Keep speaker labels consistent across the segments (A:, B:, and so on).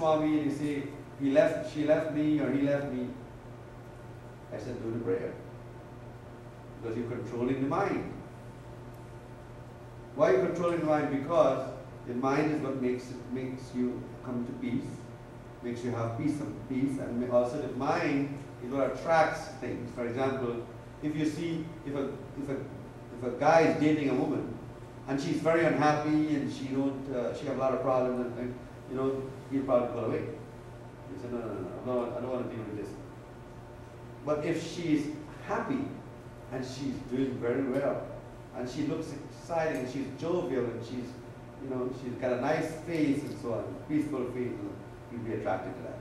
A: Swami and you say, she left me or he left me, I said, do the prayer. Because you're controlling the mind. Why are you controlling the mind? Because the mind is what makes you come to peace, makes you have peace, and also the mind is what attracts things. For example, if you see, if a guy is dating a woman, and she's very unhappy, and she have a lot of problems, and he'll probably pull away. He said, no, I don't want to deal with this. But if she's happy, and she's doing very well, and she looks exciting, and she's jovial, and she's got a nice face and so on, peaceful face, you'll be attracted to that.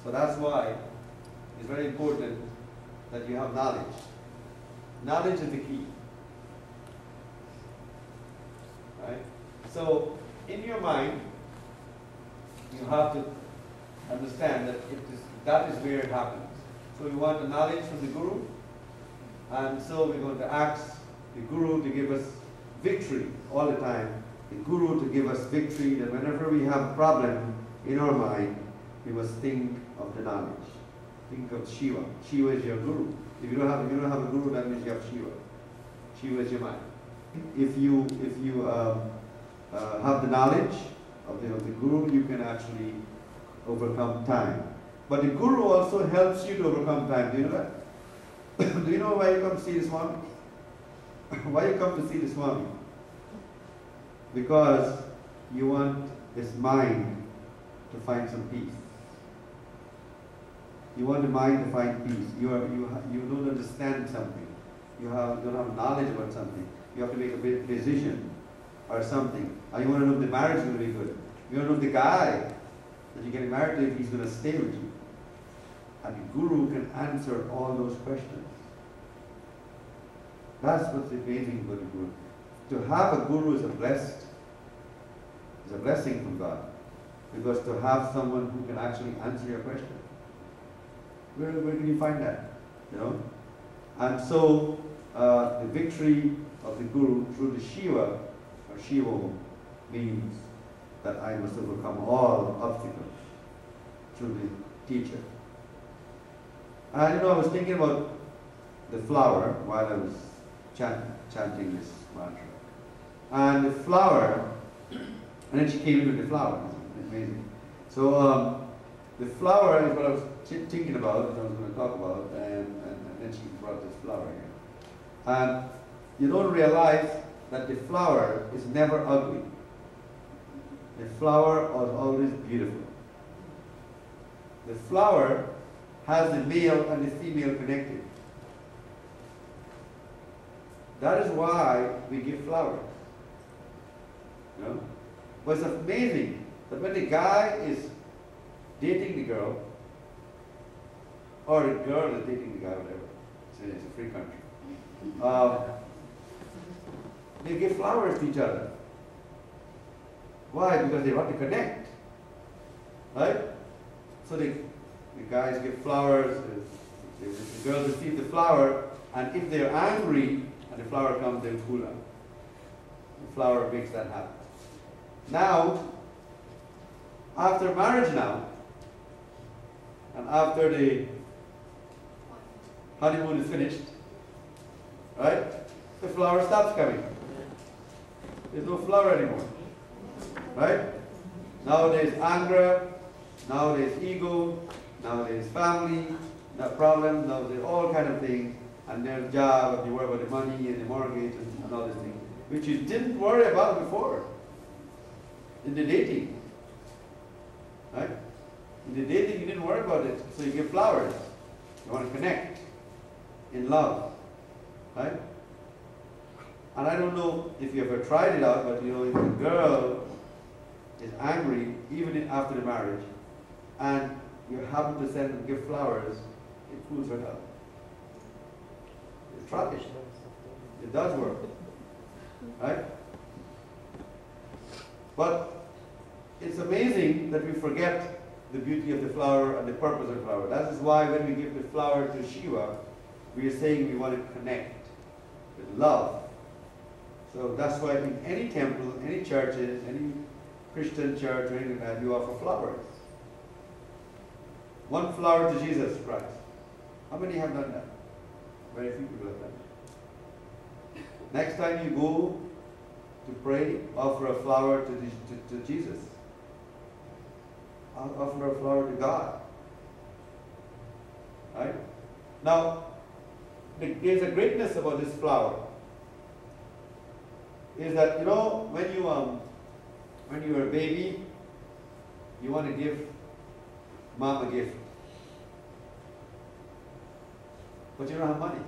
A: So that's why it's very important that you have knowledge. Knowledge is the key. Right? So, in your mind, you have to understand that that is where it happens. So we want the knowledge from the Guru, and so we're going to ask the Guru to give us victory all the time. The Guru to give us victory, that whenever we have a problem in our mind, we must think of the knowledge. Think of Shiva. Shiva is your Guru. If you don't have a Guru, that means you have Shiva. Shiva is your mind. If you have the knowledge of the Guru, you can actually overcome time. But the Guru also helps you to overcome time. Do you know that? Do you know why you come to see the Swami? Why you come to see the Swami? Because you want his mind to find some peace. You want the mind to find peace. You don't understand something. You don't have knowledge about something. You have to make a big decision or something. And you want to know if the marriage is going to be good. You want to know if the guy that you're getting married to, if he's going to stay with you. And the Guru can answer all those questions. That's what's amazing about the Guru. To have a Guru is a blessing from God. Because to have someone who can actually answer your question, where can you find that? And so the victory of the Guru through the Shiva or Shiva means that I must overcome all obstacles through the teacher. And I was thinking about the flower while I was chanting this mantra. And the flower, and then she came in with the flower. It's amazing. So the flower is what I was thinking about, and I was going to talk about, and then she brought this flower here. And you don't realize that the flower is never ugly. The flower is always beautiful. The flower has the male and the female connected. That is why we give flowers. But it's amazing that when the guy is dating the girl, or the girl is dating the guy, whatever, it's a free country, they give flowers to each other. Why? Because they want to connect. Right? So the guys give flowers, the girls receive the flower, and if they're angry and the flower comes, they'll cool down. The flower makes that happen. Now, after marriage now, and after the honeymoon is finished, right? The flower stops coming. There's no flower anymore. Right? Now there's anger, now there's ego, now there's family, now problems, now there's all kind of things, and there's job, and you worry about the money and the mortgage and all these things, which you didn't worry about before in the dating. Right? In the dating you didn't worry about it, so you give flowers. You want to connect in love. Right? And I don't know if you ever tried it out, but if a girl is angry, even after the marriage, and you happen to send and give flowers, it cools her down. Try it. It does work. Right? But it's amazing that we forget the beauty of the flower and the purpose of the flower. That is why when we give the flower to Shiva, we are saying we want to connect with love. So that's why in any temple, any churches, any Christian church or anything like that, you offer flowers. One flower to Jesus Christ. How many have done that? Very few people have done that. Next time you go to pray, offer a flower to Jesus. Offer a flower to God. Right? Now, there's a greatness about this flower. Is that, you know, when you were a baby, you want to give mom a gift. But you don't have money.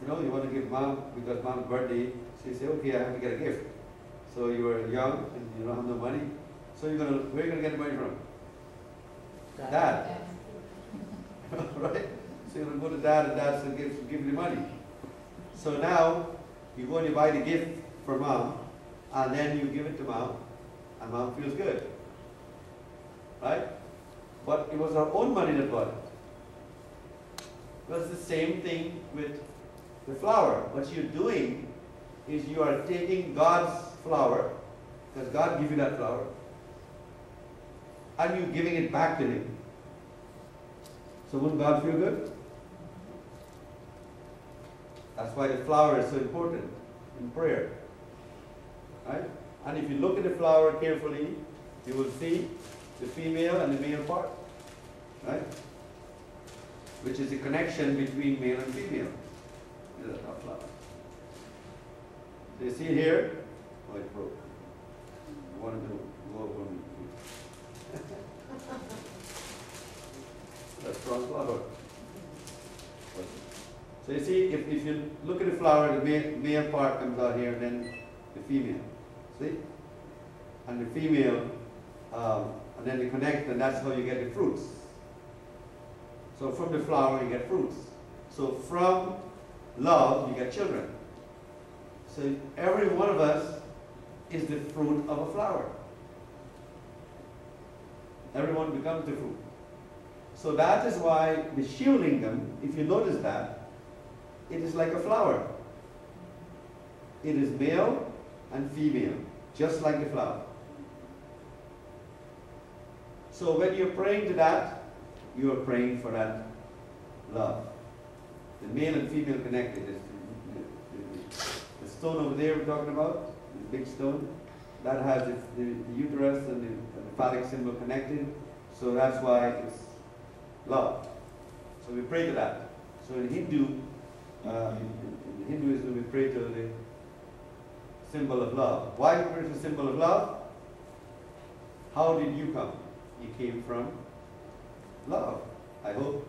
A: You know, you want to give mom, because mom's birthday, so you say, okay, I have to get a gift. So you were young and you don't have no money. So where are you going to get the money from? Dad. Right? So you're going to go to dad and dad says, give you the money. So now, you go and you buy the gift for mom, and then you give it to mom, and mom feels good. Right? But it was her own money that bought it. Well, it's the same thing with the flower. What you're doing is you are taking God's flower, because God gave you that flower, and you're giving it back to Him. So wouldn't God feel good? That's why the flower is so important in prayer. Right? And if you look at the flower carefully, you will see the female and the male part. Right? Which is the connection between male and female. This is a flower. So you see here? Oh, it broke. I wanted to go over me. That's strong flower. So you see, if you look at the flower, the male part comes out here, and then the female. See? And the female, and then they connect, and that's how you get the fruits. So from the flower, you get fruits. So from love, you get children. So every one of us is the fruit of a flower. Everyone becomes the fruit. So that is why the Shivlingam, if you notice that, it is like a flower. It is male and female, just like the flower. So when you're praying to that, you are praying for that love. The male and female connected. The stone over there we're talking about, the big stone, that has the uterus and the phallic symbol connected. So that's why it's love. So we pray to that. So in Hinduism, we pray to the symbol of love. Why do we pray to the symbol of love? How did you come? You came from love. I hope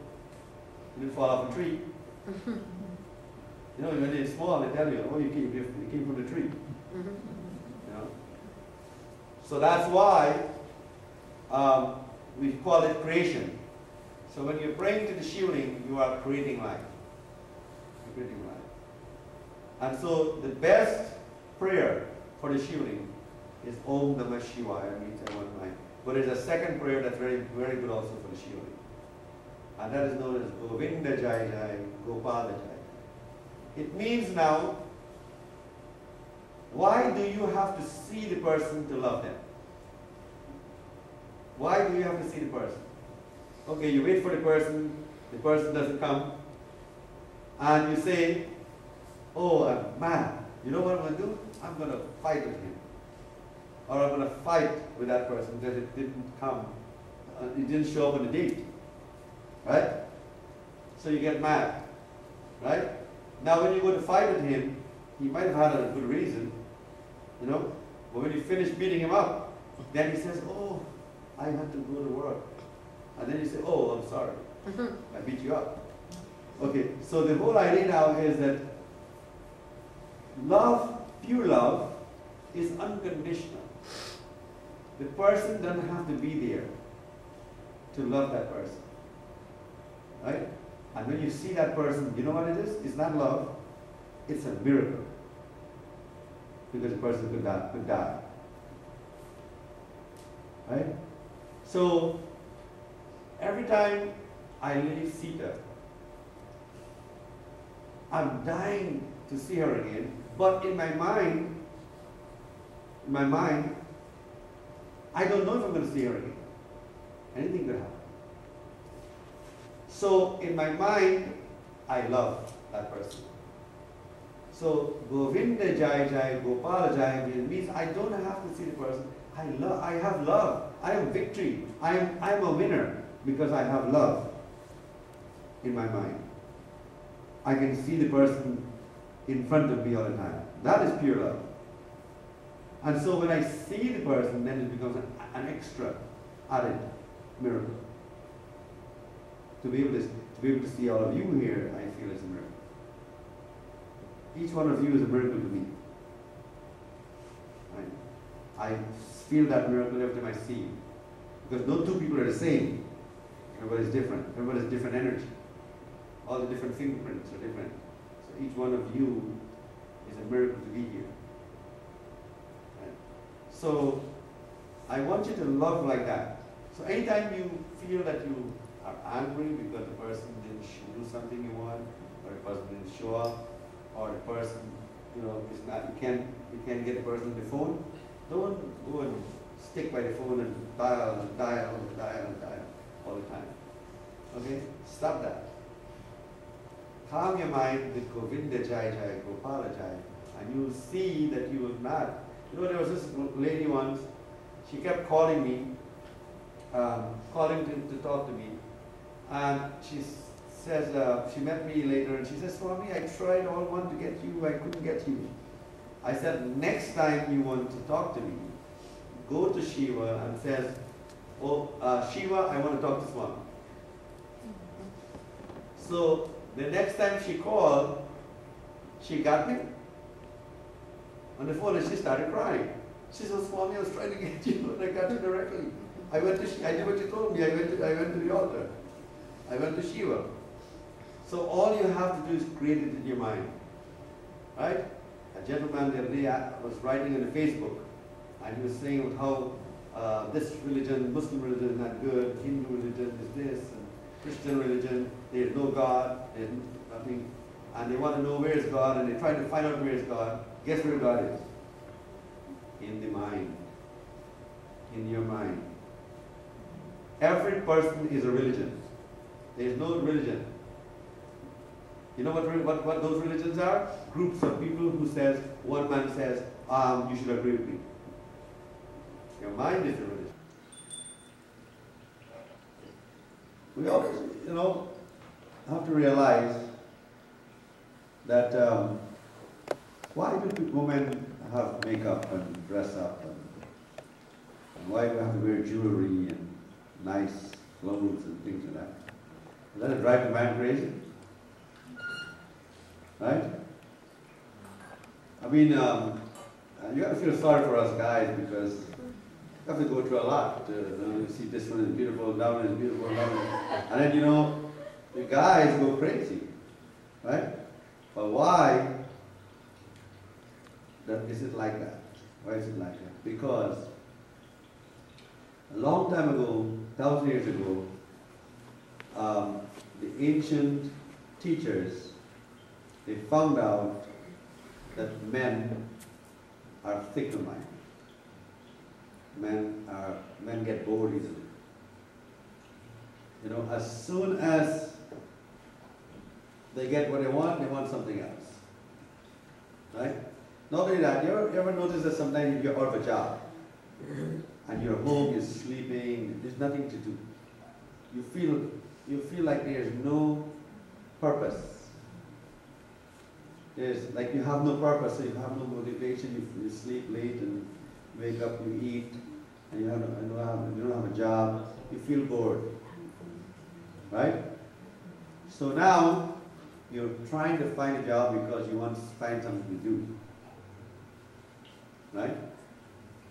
A: you didn't fall off a tree. You know, when they're small, they tell you, oh, you came from the tree. You know? So that's why we call it creation. So when you're praying to the Shivling, you are creating life. You're creating life. And so the best prayer for the Shivling is Om Namah Shivaya, means I want mine. But there's a second prayer that's very, very good also for the Shivling. And that is known as Govinda Jai Jai, Gopala Jai. It means now, why do you have to see the person to love them? Why do you have to see the person? Okay, you wait for the person doesn't come, and you say, oh, I'm mad. You know what I'm going to do? I'm going to fight with him. Or I'm going to fight with that person because it didn't come, it didn't show up on the date. Right? So you get mad. Right? Now when you go to fight with him, he might have had a good reason, you know, but when you finish beating him up, then he says, oh, I had to go to work. And then you say, oh, I'm sorry. I beat you up. Okay, so the whole idea now is that love, pure love, is unconditional. The person doesn't have to be there to love that person. Right? And when you see that person, you know what it is? It's not love, it's a miracle. Because the person could die. Right? So, every time I leave Sita, I'm dying to see her again, but in my mind, in my mind, I don't know if I'm going to see her again. Anything could happen. So in my mind, I love that person. So Govinda Jai Jai, Gopala Jai means I don't have to see the person. I have love. I have victory. I'm a winner because I have love in my mind. I can see the person in front of me all the time. That is pure love. And so when I see the person, then it becomes an extra added miracle. To be able to see all of you here, I feel is a miracle. Each one of you is a miracle to me. I feel that miracle every time I see you. Because no two people are the same. Everybody's different. Everybody's different energy. All the different fingerprints are different. So each one of you is a miracle to be here. Right? So I want you to love like that. So anytime you feel that you are angry because the person didn't do something you want, or the person didn't show up, or the person, is not, you can't get the person on the phone, don't go and stick by the phone and dial all the time. Okay? Stop that. Calm your mind with Govinda Jai Jai, Gopala Jai, and you'll see that you will not. There was this lady once, she kept calling me, to talk to me, and she says, she met me later and she says, Swami, I tried all one to get you, I couldn't get you. I said, next time you want to talk to me, go to Shiva and says, oh, Shiva, I want to talk to Swami. So the next time she called, she got me on the phone and she started crying. She said, Swami, I was trying to get you and I got you directly. I did what you told me, I went to the altar. I went to Shiva. So all you have to do is create it in your mind. Right? A gentleman the other day was writing on Facebook and he was saying how this religion, Muslim religion is not good, Hindu religion is this, and Christian religion, there is no God, there is nothing, and they want to know where is God and they try to find out where is God. Guess where God is? In the mind. In your mind. Every person is a religion. There is no religion. You know what those religions are? Groups of people who says, one man says, you should agree with me. Your mind is a religion. We always, have to realize that why do women have makeup and dress up and why do we have to wear jewelry and nice clothes and things like that? Does that drive the man crazy? Right? I mean, you have to feel sorry for us guys because we have to go through a lot. You see this one is beautiful, that one is beautiful, that one. And then, the guys go crazy. Right? But why is it like that? Why is it like that? Because a long time ago, 1,000 years ago, the ancient teachers, they found out that men are fickle-minded. Men get bored easily. As soon as they get what they want something else. Right? Not only that, you ever notice that sometimes you're out of a job and you're home, you're sleeping, there's nothing to do. You feel like there's no purpose. There's like you have no purpose, so you have no motivation, you sleep late and wake up, you eat, and you don't have a job, you feel bored. Right? So now you're trying to find a job because you want to find something to do. Right?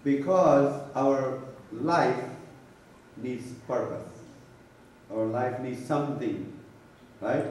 A: Because our life needs purpose. Our life needs something, right?